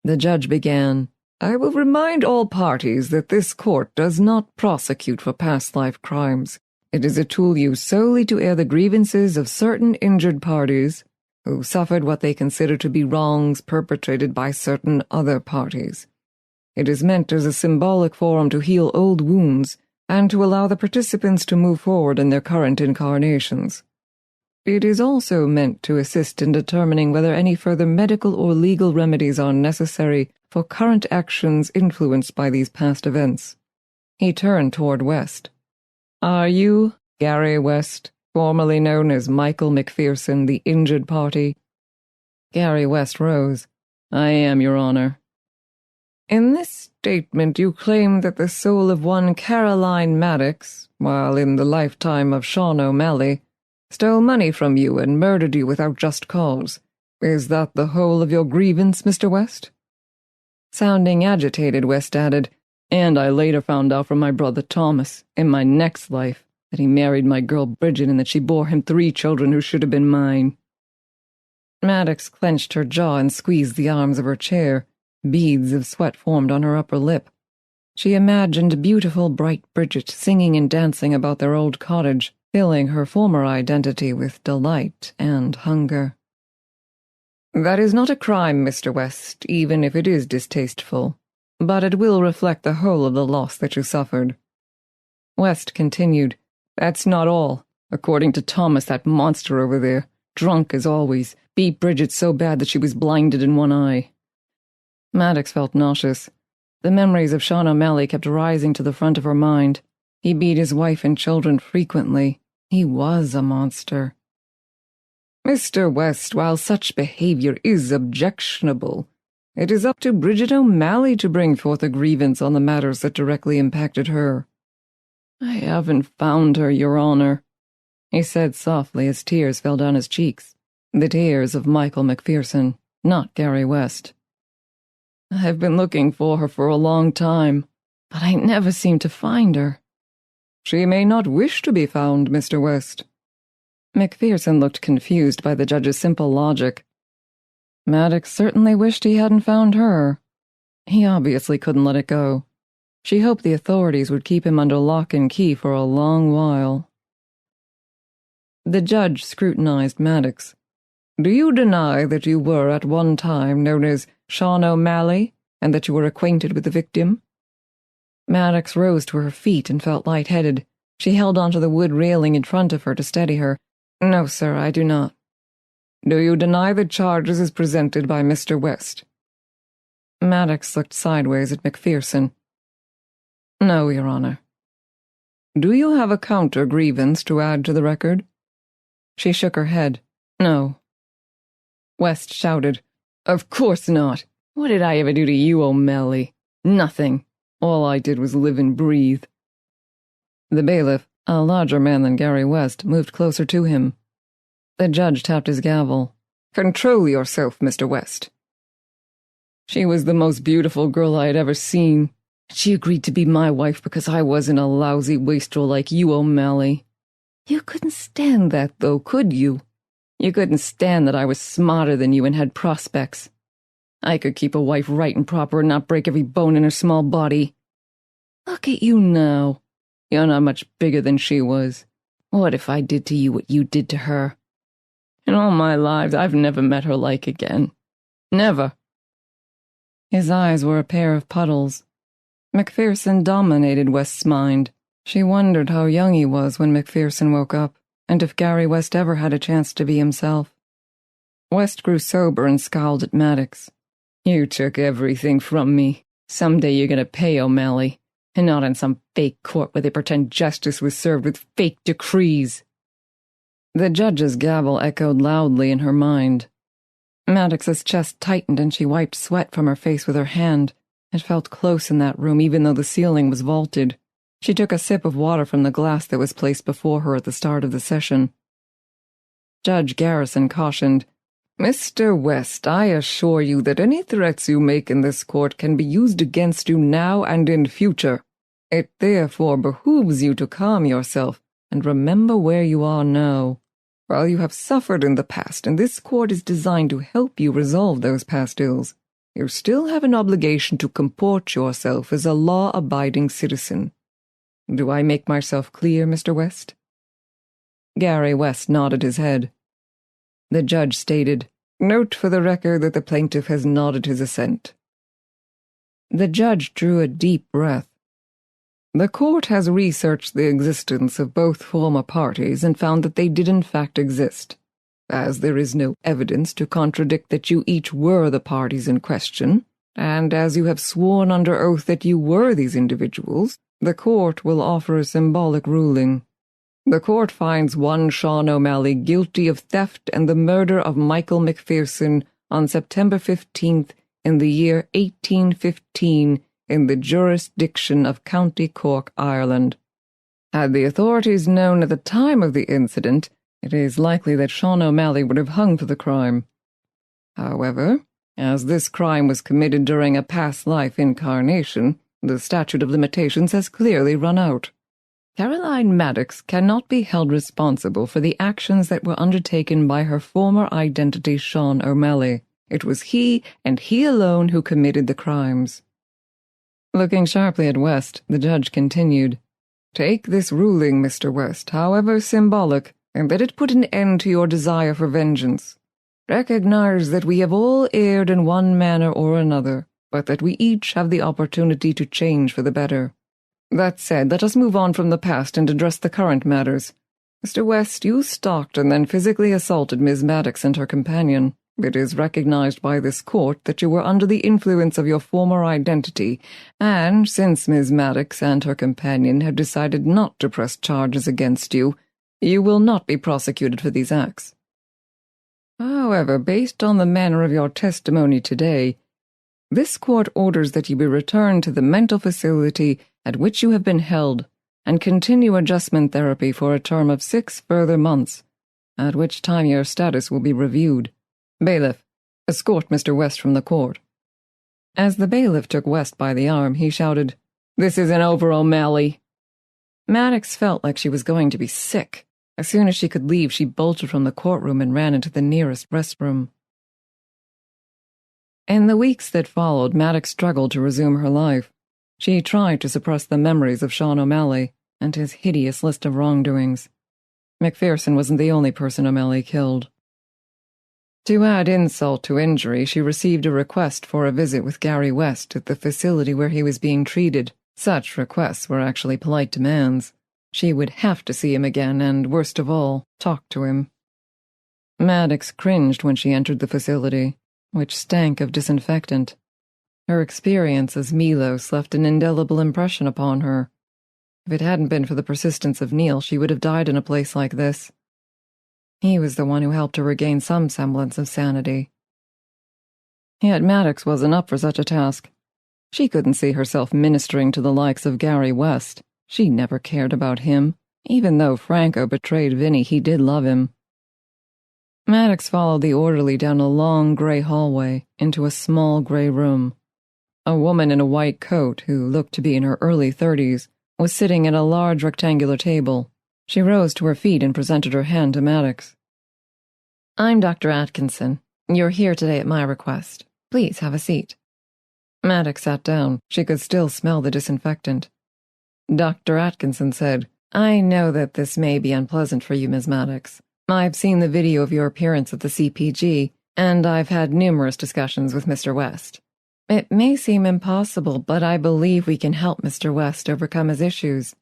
E: The judge began, I will remind all parties that this court does not prosecute for past life crimes. It is a tool used solely to air the grievances of certain injured parties who suffered what they consider to be wrongs perpetrated by certain other parties. It is meant as a symbolic forum to heal old wounds and to allow the participants to move forward in their current incarnations. It is also meant to assist in determining whether any further medical or legal remedies are necessary for current actions influenced by these past events. He turned toward West. Are you Gary West, formerly known as Michael McPherson, the injured party? Gary West rose. I am, Your Honor. In this statement you claim that the soul of one Caroline Maddox, while in the lifetime of Sean O'Malley, stole money from you and murdered you without just cause. Is that the whole of your grievance, Mr. West? Sounding agitated, West added, and I later found out from my brother Thomas, in my next life, that he married my girl Bridget and that she bore him 3 children who should have been mine. Maddox clenched her jaw and squeezed the arms of her chair. Beads of sweat formed on her upper lip. She imagined beautiful, bright Bridget singing and dancing about their old cottage, filling her former identity with delight and hunger. That is not a crime, Mr. West, even if it is distasteful, but it will reflect the whole of the loss that you suffered. West continued, That's not all. According to Thomas, that monster over there, drunk as always, beat Bridget so bad that she was blinded in one eye. Maddox felt nauseous. The memories of Sean O'Malley kept rising to the front of her mind. He beat his wife and children frequently. He was a monster. Mr. West, while such behavior is objectionable, it is up to Bridget O'Malley to bring forth a grievance on the matters that directly impacted her. I haven't found her, Your Honor, he said softly as tears fell down his cheeks. The tears of Michael McPherson, not Gary West. I've been looking for her for a long time, but I never seem to find her. She may not wish to be found, Mr. West. McPherson looked confused by the judge's simple logic. Maddox certainly wished he hadn't found her. He obviously couldn't let it go. She hoped the authorities would keep him under lock and key for a long while. The judge scrutinized Maddox. Do you deny that you were at one time known as Sean O'Malley, and that you were acquainted with the victim? Maddox rose to her feet and felt lightheaded. She held onto the wood railing in front of her to steady her. No, sir, I do not. Do you deny the charges as presented by Mr. West? Maddox looked sideways at McPherson. No, Your Honor. Do you have a counter grievance to add to the record? She shook her head. No. West shouted, Of course not. What did I ever do to you, O'Malley? Nothing. All I did was live and breathe. The bailiff, a larger man than Gary West, moved closer to him. The judge tapped his gavel. Control yourself, Mr. West. She was the most beautiful girl I had ever seen. She agreed to be my wife because I wasn't a lousy wastrel like you, O'Malley. You couldn't stand that, though, could you? You couldn't stand that I was smarter than you and had prospects. I could keep a wife right and proper and not break every bone in her small body. Look at you now. You're not much bigger than she was. What if I did to you what you did to her? In all my lives, I've never met her like again. Never. His eyes were a pair of puddles. McPherson dominated West's mind. She wondered how young he was when McPherson woke up, and if Gary West ever had a chance to be himself. West grew sober and scowled at Maddox. You took everything from me. Someday you're going to pay, O'Malley, and not in some fake court where they pretend justice was served with fake decrees. The judge's gavel echoed loudly in her mind. Maddox's chest tightened and she wiped sweat from her face with her hand. It felt close in that room even though the ceiling was vaulted. She took a sip of water from the glass that was placed before her at the start of the session. Judge Garrison cautioned, Mr. West, I assure you that any threats you make in this court can be used against you now and in future. It therefore behooves you to calm yourself and remember where you are now. While you have suffered in the past, and this court is designed to help you resolve those past ills, you still have an obligation to comport yourself as a law-abiding citizen. Do I make myself clear, Mr. West?" Gary West nodded his head. The judge stated, "Note for the record that the plaintiff has nodded his assent." The judge drew a deep breath. "The court has researched the existence of both former parties and found that they did in fact exist. As there is no evidence to contradict that you each were the parties in question, and as you have sworn under oath that you were these individuals, the court will offer a symbolic ruling. The court finds one Sean O'Malley guilty of theft and the murder of Michael McPherson on September 15th in the year 1815 in the jurisdiction of County Cork, Ireland. Had the authorities known at the time of the incident, it is likely that Sean O'Malley would have hung for the crime. However, as this crime was committed during a past life incarnation, the statute of limitations has clearly run out. Caroline Maddox cannot be held responsible for the actions that were undertaken by her former identity Sean O'Malley. It was he, and he alone, who committed the crimes." Looking sharply at West, the judge continued, "Take this ruling, Mr. West, however symbolic, and let it put an end to your desire for vengeance. Recognize that we have all erred in one manner or another, but that we each have the opportunity to change for the better. That said, let us move on from the past and address the current matters. Mr. West, you stalked and then physically assaulted Ms. Maddox and her companion. It is recognized by this court that you were under the influence of your former identity, and since Ms. Maddox and her companion have decided not to press charges against you, you will not be prosecuted for these acts. However, based on the manner of your testimony today, this court orders that you be returned to the mental facility at which you have been held and continue adjustment therapy for a term of 6 further months, at which time your status will be reviewed. Bailiff, escort Mr. West from the court." As the bailiff took West by the arm, he shouted, "This isn't over, O'Malley." Maddox felt like she was going to be sick. As soon as she could leave, she bolted from the courtroom and ran into the nearest restroom. In the weeks that followed, Maddox struggled to resume her life. She tried to suppress the memories of Sean O'Malley and his hideous list of wrongdoings. McPherson wasn't the only person O'Malley killed. To add insult to injury, she received a request for a visit with Gary West at the facility where he was being treated. Such requests were actually polite demands. She would have to see him again and, worst of all, talk to him. Maddox cringed when she entered the facility, which stank of disinfectant. Her experience as Milos left an indelible impression upon her. If it hadn't been for the persistence of Neil, she would have died in a place like this. He was the one who helped her regain some semblance of sanity. Yet Maddox wasn't up for such a task. She couldn't see herself ministering to the likes of Gary West. She never cared about him. Even though Franco betrayed Vinny, he did love him. Maddox followed the orderly down a long gray hallway into a small gray room. A woman in a white coat, who looked to be in her early 30s, was sitting at a large rectangular table. She rose to her feet and presented her hand to Maddox. "I'm Dr. Atkinson. You're here today at my request. Please have a seat." Maddox sat down. She could still smell the disinfectant. Dr. Atkinson said, "I know that this may be unpleasant for you, Ms. Maddox. I've seen the video of your appearance at the CPG, and I've had numerous discussions with Mr. West. It may seem impossible, but I believe we can help Mr. West overcome his issues.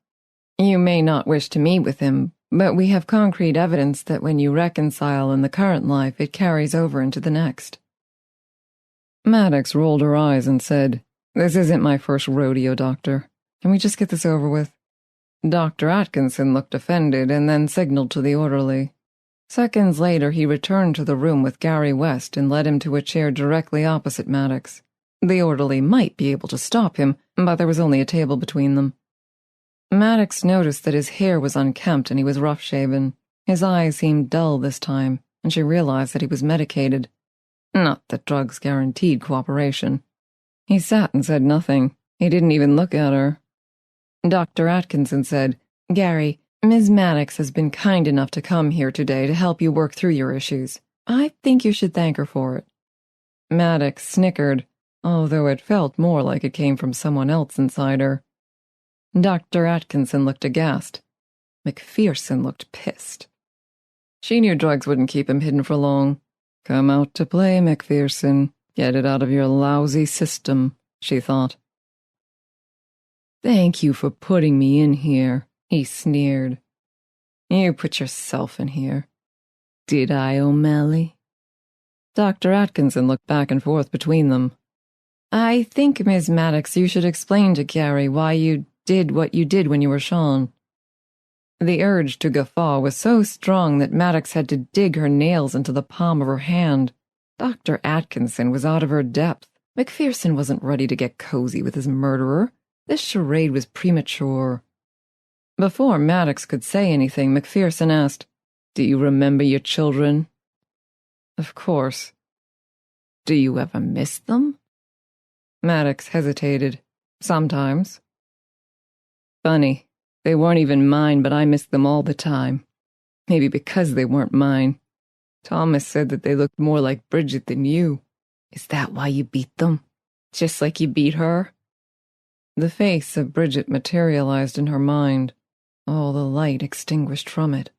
E: You may not wish to meet with him, but we have concrete evidence that when you reconcile in the current life, it carries over into the next." Maddox rolled her eyes and said, "This isn't my first rodeo, Doctor. Can we just get this over with?" Dr. Atkinson looked offended and then signaled to the orderly. Seconds later, he returned to the room with Gary West and led him to a chair directly opposite Maddox. The orderly might be able to stop him, but there was only a table between them. Maddox noticed that his hair was unkempt and he was rough-shaven. His eyes seemed dull this time, and she realized that he was medicated. Not that drugs guaranteed cooperation. He sat and said nothing. He didn't even look at her. Dr. Atkinson said, "Gary, Ms. Maddox has been kind enough to come here today to help you work through your issues. I think you should thank her for it." Maddox snickered. although it felt more like it came from someone else inside her. Dr. Atkinson looked aghast. McPherson looked pissed. She knew drugs wouldn't keep him hidden for long. Come out to play, McPherson. Get it out of your lousy system, she thought. Thank you for putting me in here, he sneered. You put yourself in here. Did I, O'Malley? Dr. Atkinson looked back and forth between them. I think, Miss Maddox, you should explain to Gary why you did what you did when you were Sean. The urge to guffaw was so strong that Maddox had to dig her nails into the palm of her hand. Dr. Atkinson was out of her depth. McPherson wasn't ready to get cozy with his murderer. This charade was premature. Before Maddox could say anything, McPherson asked, Do you remember your children? Of course. Do you ever miss them? Maddox hesitated. Sometimes. Funny. They weren't even mine, but I missed them all the time. Maybe because they weren't mine. Thomas said that they looked more like Bridget than you. Is that why you beat them? Just like you beat her? The face of Bridget materialized in her mind, all the light extinguished from it.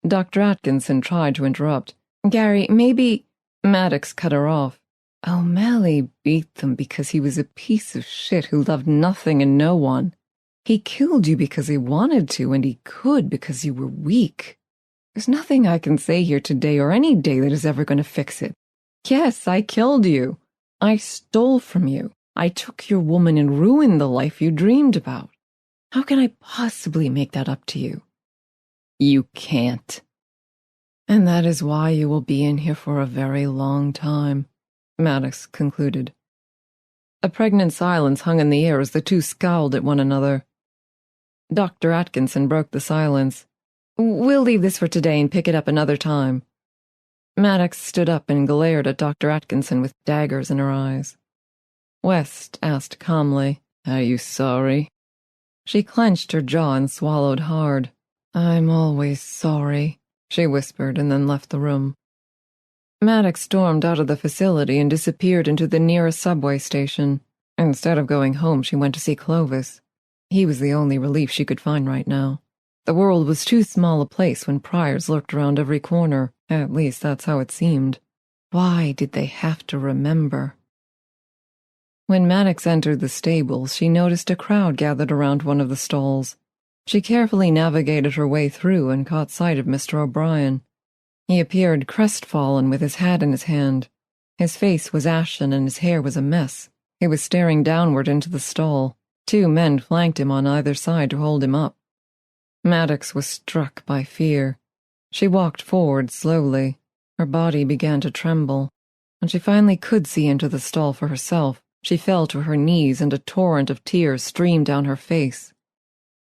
E: Dr. Atkinson tried to interrupt. Gary, maybe... Maddox cut her off. O'Malley beat them because he was a piece of shit who loved nothing and no one. He killed you because he wanted to, and he could because you were weak. There's nothing I can say here today or any day that is ever going to fix it. Yes, I killed you. I stole from you. I took your woman and ruined the life you dreamed about. How can I possibly make that up to you? You can't. And that is why you will be in here for a very long time, Maddox concluded. A pregnant silence hung in the air as the two scowled at one another. Dr. Atkinson broke the silence. We'll leave this for today and pick it up another time. Maddox stood up and glared at Dr. Atkinson with daggers in her eyes. West asked calmly, Are you sorry? She clenched her jaw and swallowed hard. I'm always sorry, she whispered and then left the room. Maddox stormed out of the facility and disappeared into the nearest subway station. Instead of going home, she went to see Clovis. He was the only relief she could find right now. The world was too small a place when priors lurked around every corner. At least that's how it seemed. Why did they have to remember? When Maddox entered the stables, she noticed a crowd gathered around one of the stalls. She carefully navigated her way through and caught sight of Mr. O'Brien. He appeared crestfallen with his hat in his hand. His face was ashen and his hair was a mess. He was staring downward into the stall. 2 men flanked him on either side to hold him up. Maddox was struck by fear. She walked forward slowly. Her body began to tremble. When she finally could see into the stall for herself, she fell to her knees and a torrent of tears streamed down her face.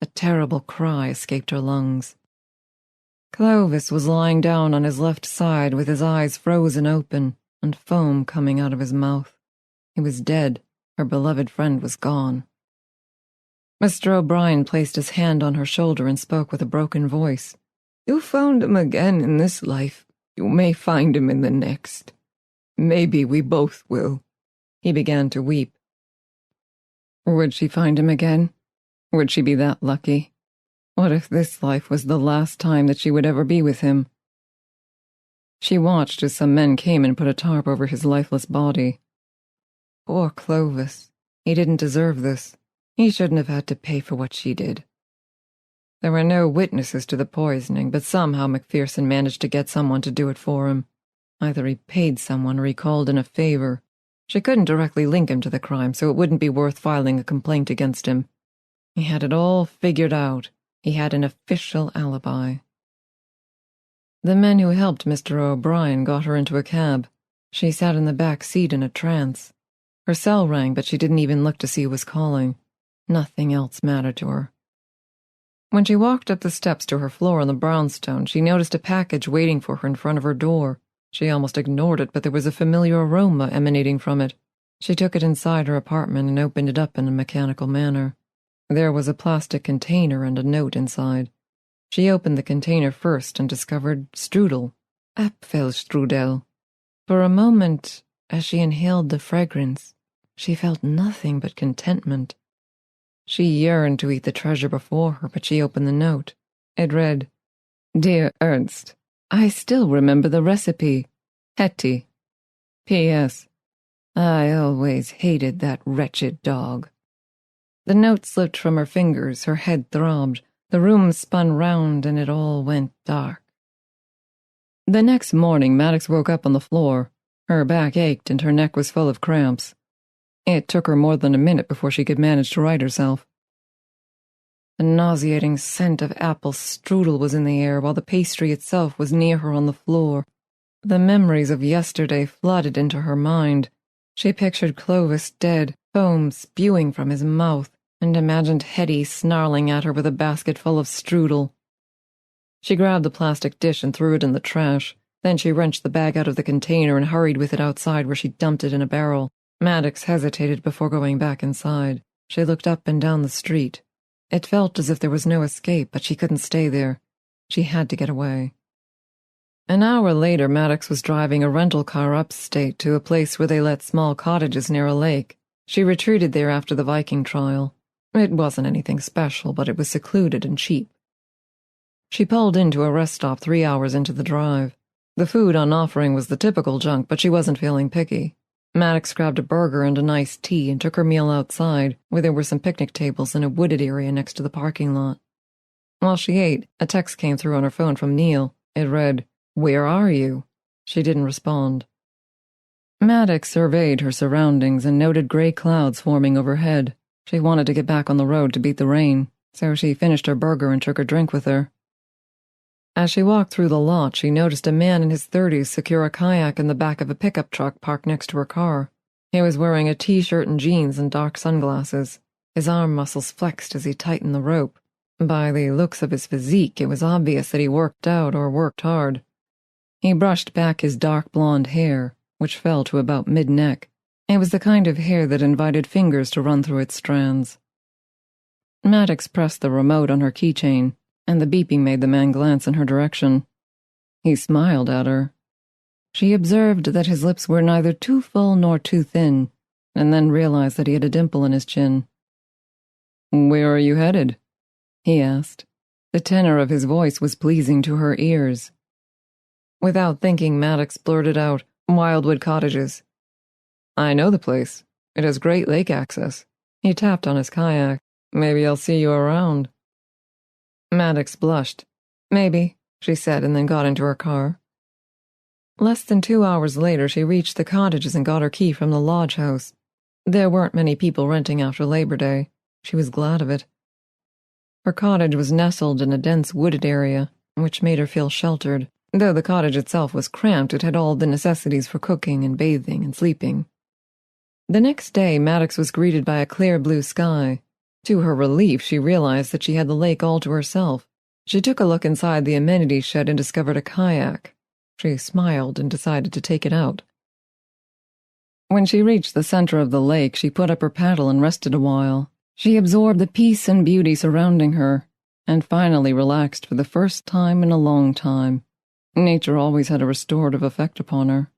E: A terrible cry escaped her lungs. Clovis was lying down on his left side with his eyes frozen open and foam coming out of his mouth. He was dead. Her beloved friend was gone. Mr. O'Brien placed his hand on her shoulder and spoke with a broken voice. You found him again in this life. You may find him in the next. Maybe we both will. He began to weep. Would she find him again? Would she be that lucky? What if this life was the last time that she would ever be with him? She watched as some men came and put a tarp over his lifeless body. Poor Clovis. He didn't deserve this. He shouldn't have had to pay for what she did. There were no witnesses to the poisoning, but somehow McPherson managed to get someone to do it for him. Either he paid someone or he called in a favor. She couldn't directly link him to the crime, so it wouldn't be worth filing a complaint against him. He had it all figured out. He had an official alibi. The men who helped Mr. O'Brien got her into a cab. She sat in the back seat in a trance. Her cell rang, but she didn't even look to see who was calling. Nothing else mattered to her. When she walked up the steps to her floor on the brownstone, she noticed a package waiting for her in front of her door. She almost ignored it, but there was a familiar aroma emanating from it. She took it inside her apartment and opened it up in a mechanical manner. There was a plastic container and a note inside. She opened the container first and discovered strudel. Apfelstrudel. For a moment, as she inhaled the fragrance, she felt nothing but contentment. She yearned to eat the treasure before her, but she opened the note. It read, "Dear Ernst, I still remember the recipe. Hetty. P.S. I always hated that wretched dog." The note slipped from her fingers, her head throbbed, the room spun round, and it all went dark. The next morning, Maddox woke up on the floor. Her back ached and her neck was full of cramps. It took her more than a minute before she could manage to right herself. The nauseating scent of apple strudel was in the air, while the pastry itself was near her on the floor. The memories of yesterday flooded into her mind. She pictured Clovis dead, foam spewing from his mouth, and imagined Hetty snarling at her with a basket full of strudel. She grabbed the plastic dish and threw it in the trash. Then she wrenched the bag out of the container and hurried with it outside, where she dumped it in a barrel. Maddox hesitated before going back inside. She looked up and down the street. It felt as if there was no escape, but she couldn't stay there. She had to get away. An hour later, Maddox was driving a rental car upstate to a place where they let small cottages near a lake. She retreated there after the Viking trial. It wasn't anything special, but it was secluded and cheap. She pulled into a rest stop 3 hours into the drive. The food on offering was the typical junk, but she wasn't feeling picky. Maddox grabbed a burger and an iced tea and took her meal outside, where there were some picnic tables in a wooded area next to the parking lot. While she ate, a text came through on her phone from Neil. It read, "Where are you?" She didn't respond. Maddox surveyed her surroundings and noted gray clouds forming overhead. She wanted to get back on the road to beat the rain, so she finished her burger and took her drink with her. As she walked through the lot, she noticed a man in his 30s secure a kayak in the back of a pickup truck parked next to her car. He was wearing a t-shirt and jeans and dark sunglasses. His arm muscles flexed as he tightened the rope. By the looks of his physique, it was obvious that he worked out or worked hard. He brushed back his dark blonde hair, which fell to about mid-neck. It was the kind of hair that invited fingers to run through its strands. Maddox pressed the remote on her keychain, and the beeping made the man glance in her direction. He smiled at her. She observed that his lips were neither too full nor too thin, and then realized that he had a dimple in his chin. "Where are you headed?" he asked. The tenor of his voice was pleasing to her ears. Without thinking, Maddox blurted out, "Wildwood Cottages." "I know the place. It has great lake access." He tapped on his kayak. "Maybe I'll see you around." Maddox blushed. "Maybe," she said, and then got into her car. Less than 2 hours later, she reached the cottages and got her key from the lodge house. There weren't many people renting after Labor Day. She was glad of it. Her cottage was nestled in a dense wooded area, which made her feel sheltered. Though the cottage itself was cramped, it had all the necessities for cooking and bathing and sleeping. The next day, Maddox was greeted by a clear blue sky. To her relief, she realized that she had the lake all to herself. She took a look inside the amenities shed and discovered a kayak. She smiled and decided to take it out. When she reached the center of the lake, she put up her paddle and rested a while. She absorbed the peace and beauty surrounding her, and finally relaxed for the first time in a long time. Nature always had a restorative effect upon her.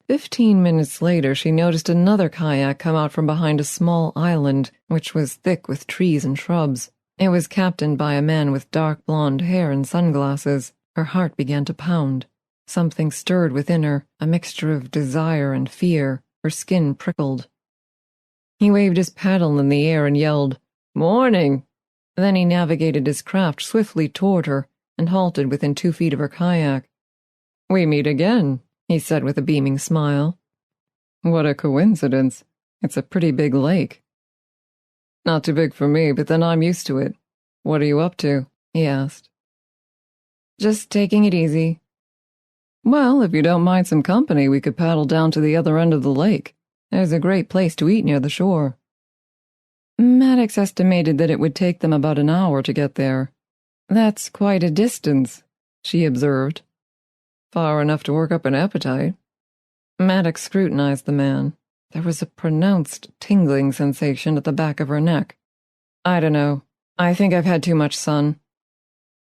E: 15 minutes later, she noticed another kayak come out from behind a small island, which was thick with trees and shrubs. It was captained by a man with dark blonde hair and sunglasses. Her heart began to pound. Something stirred within her, a mixture of desire and fear. Her skin prickled. He waved his paddle in the air and yelled, "Morning!" Then he navigated his craft swiftly toward her and halted within 2 feet of her kayak. "We meet again," he said with a beaming smile. "What a coincidence. It's a pretty big lake." "Not too big for me, but then I'm used to it. What are you up to?" he asked. "Just taking it easy." "Well, if you don't mind some company, we could paddle down to the other end of the lake. There's a great place to eat near the shore." Maddox estimated that it would take them about an hour to get there. "That's quite a distance," she observed. "Far enough to work up an appetite." Maddox scrutinized the man. There was a pronounced tingling sensation at the back of her neck. "I don't know. I think I've had too much sun."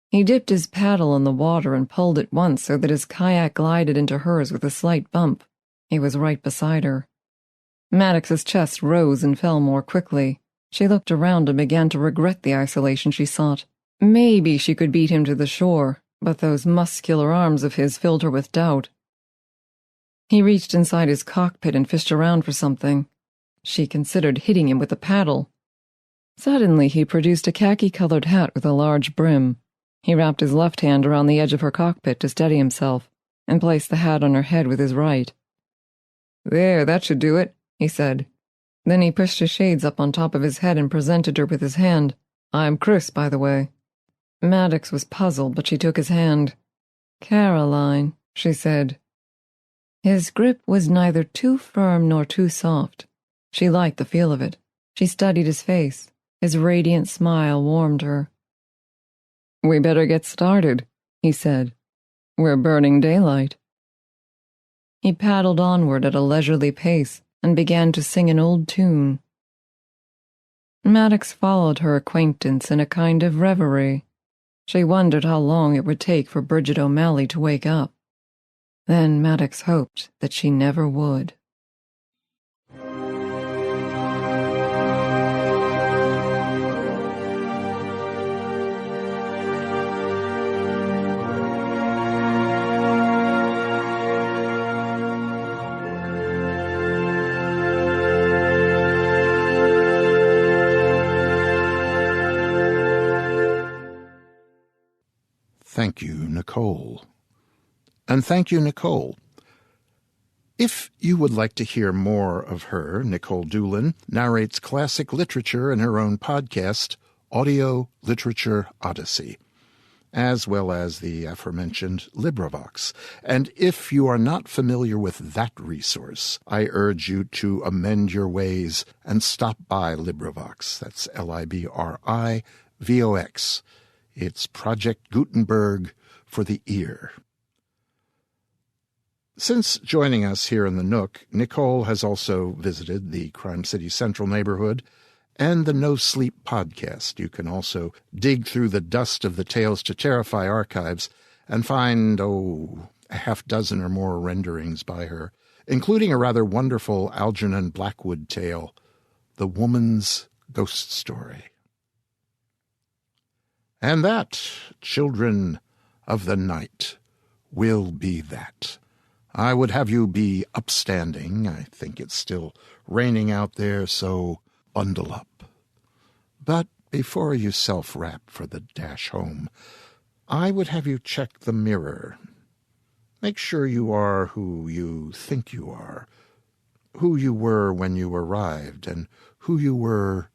E: He dipped his paddle in the water and pulled it once so that his kayak glided into hers with a slight bump. He was right beside her. Maddox's chest rose and fell more quickly. She looked around and began to regret the isolation she sought. Maybe she could beat him to the shore, but those muscular arms of his filled her with doubt. He reached inside his cockpit and fished around for something. She considered hitting him with a paddle. Suddenly he produced a khaki-colored hat with a large brim. He wrapped his left hand around the edge of her cockpit to steady himself, and placed the hat on her head with his right. "There, that should do it," he said. Then he pushed his shades up on top of his head and presented her with his hand. "I'm Chris, by the way." Maddox was puzzled, but she took his hand. "Caroline," she said. His grip was neither too firm nor too soft. She liked the feel of it. She studied his face. His radiant smile warmed her. "We better get started," he said. "We're burning daylight." He paddled onward at a leisurely pace and began to sing an old tune. Maddox followed her acquaintance in a kind of reverie. She wondered how long it would take for Bridget O'Malley to wake up. Then Maddox hoped that she never would.
C: Thank you, Nikolle. And thank you, Nikolle. If you would like to hear more of her, Nikolle Doolin narrates classic literature in her own podcast, Audio Literature Odyssey, as well as the aforementioned LibriVox. And if you are not familiar with that resource, I urge you to amend your ways and stop by LibriVox. That's LibriVox. It's Project Gutenberg for the ear. Since joining us here in the Nook, Nikolle has also visited the Crime City Central neighborhood and the No Sleep podcast. You can also dig through the dust of the Tales to Terrify archives and find, a half dozen or more renderings by her, including a rather wonderful Algernon Blackwood tale, The Woman's Ghost Story. And that, children of the night, will be that. I would have you be upstanding. I think it's still raining out there, so bundle up. But before you self-wrap for the dash home, I would have you check the mirror. Make sure you are who you think you are, who you were when you arrived, and who you were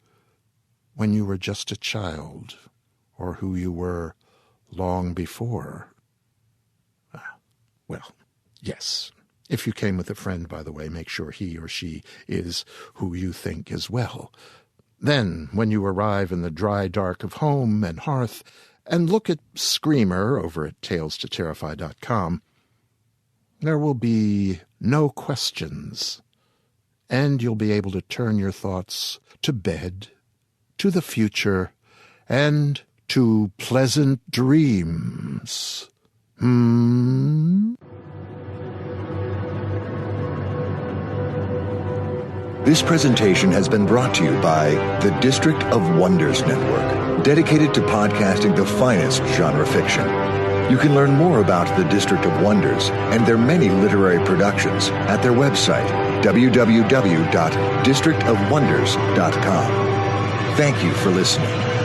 C: when you were just a child, or who you were long before. Well, yes. If you came with a friend, by the way, make sure he or she is who you think as well. Then, when you arrive in the dry dark of home and hearth, and look at Screamer over at talestoterrify.com, there will be no questions, and you'll be able to turn your thoughts to bed, to the future, and to pleasant dreams.
B: This presentation has been brought to you by the District of Wonders Network, dedicated to podcasting the finest genre fiction. You can learn more about the District of Wonders and their many literary productions at their website, www.districtofwonders.com. Thank you for listening.